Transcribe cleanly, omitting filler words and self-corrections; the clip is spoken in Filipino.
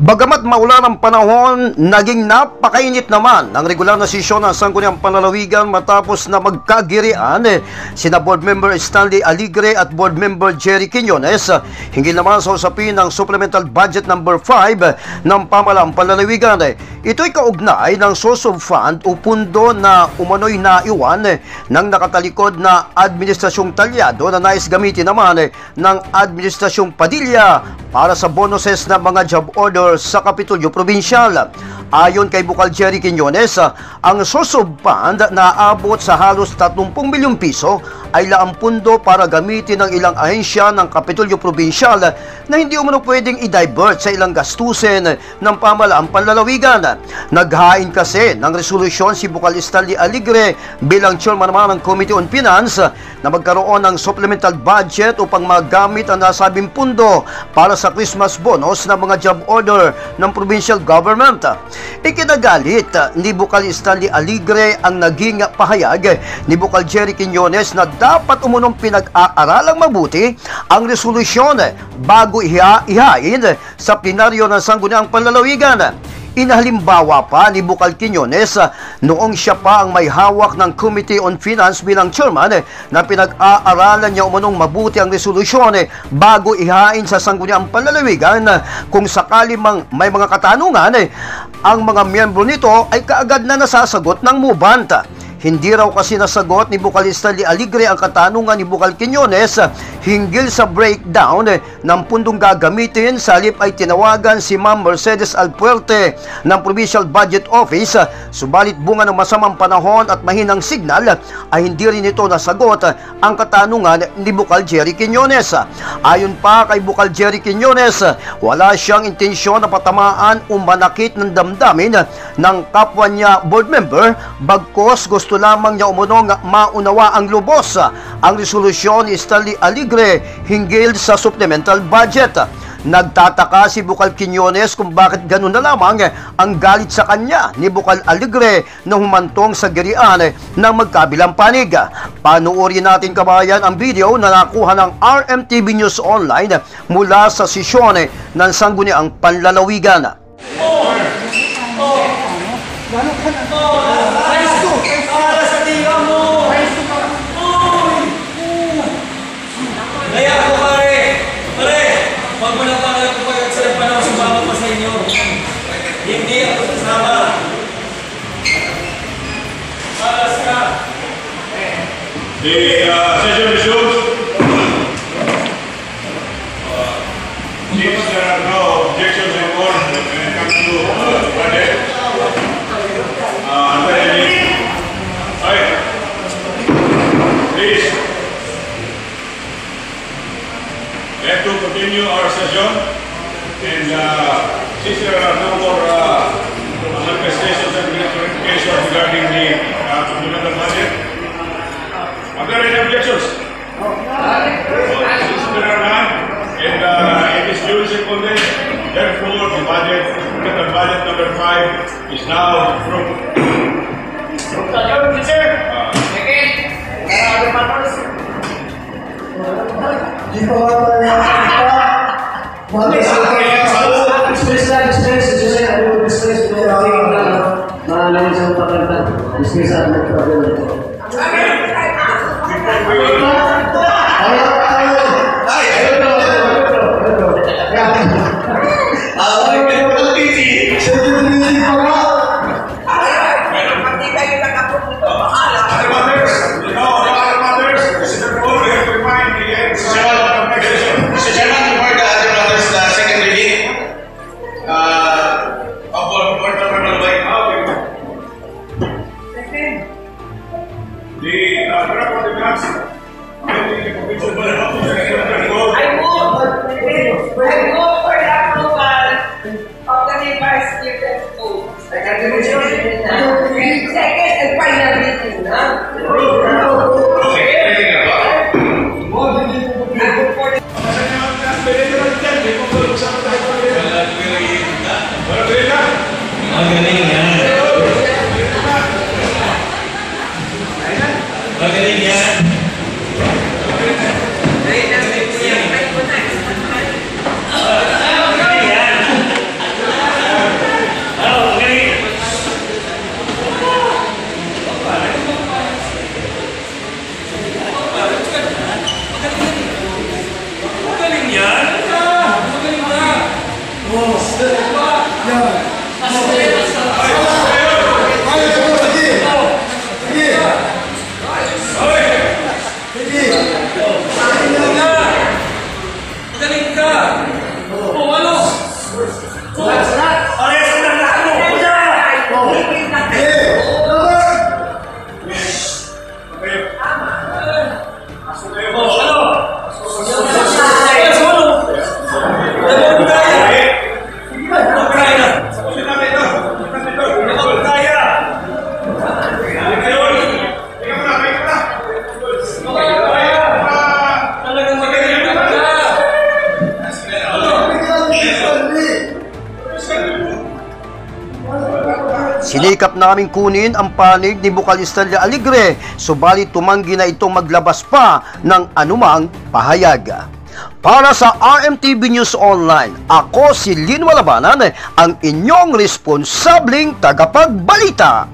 Bagamat maulan ang panahon, naging napakainit naman ang regular na sesyon ng Sangguniang Panlalawigan matapos na magkagirian sina Board Member Stanley Aligre at Board Member Jerry Quiñones hinggil naman sa usapin ng Supplemental Budget number 5 ng Pamahalaang Panlalawigan. Ito'y kaugnay ng source of fund o pundo na umano'y naiwan ng nakatalikod na Administrasyong Talyado na nais gamitin naman ng Administrasyong Padilla para sa bonuses ng mga job order sa Kapitolyo Probinsyal. Ayon kay Bukal Jerry Quiñones, ang source of fund na aabot sa halos 30 milyong piso ay laang pundo para gamitin ng ilang ahensya ng Kapitolyo Probinsyal na hindi umano pwedeng i-divert sa ilang gastusin ng Pamahalaang Panlalawigan. Naghain kasi ng resolusyon si Bukal Stanley Aligre bilang chairman naman ng Committee on Finance na magkaroon ng supplemental budget upang magamit ang nasabing pundo para sa Christmas bonus ng mga job order ng provincial government. Ikinagalit ni Bukal Stanley Aligre ang naging pahayag ni Bukal Jerry Quiñones na dapat umunong pinag-aaralang mabuti ang resolusyon bago ihain sa plenaryo ng Sangguniang Panlalawigan. Inahalimbawa pa ni Bukal Quiñones noong siya pa ang may hawak ng Committee on Finance bilang chairman na pinag-aaralan niya umunong mabuti ang resolusyon bago ihain sa Sangguniang Panlalawigan. Kung sakali mang may mga katanungan, ang mga miyembro nito ay kaagad na nasasagot ng mubanta. Hindi raw kasi nasagot ni Bukal Stanley Aligre ang katanungan ni Bukal Quiñones hinggil sa breakdown ng pundong gagamitin. Sa halip ay tinawagan si Ma'am Mercedes Alpuerte ng Provincial Budget Office, subalit bunga ng masamang panahon at mahinang signal ay hindi rin ito nasagot ang katanungan ni Bukal Jerry Quiñones. Ayon pa kay Bukal Jerry Quiñones, wala siyang intensyon na patamaan o manakit ng damdamin ng kapwa niya board member, bagkos gusto lamang niya umunong maunawa ang lubos ang resolusyon ni Stanley Aligre hinggil sa supplemental budget. Nagtataka si Bukal Quiñones kung bakit ganun na lamang ang galit sa kanya ni Bukal Aligre na humantong sa girian ng magkabilang panig. Panuorin natin kabayan ang video na nakuha ng RMTV News Online mula sa sesyon ng Sangguniang Panlalawigan. Kaya ako pare, pag mo napangalan ko kayo sa panahon sumama pa sa inyo, hindi ako sasama. Paras ka. The session resumes. Since there are no objections in court when it comes to budget, please. We have to continue our session, and since there are no more manifestations and clarifications regarding the supplemental budget, are there any objections? Since there are none, and it is duly seconded, therefore the supplemental budget number 5 is now approved. Sinikap naming kunin ang panig ni Bukal Stanley Aligre, subalit tumanggi na itong maglabas pa ng anumang pahayag. Para sa RMTV News Online, ako si Lin Walabanan, ang inyong responsabling tagapagbalita.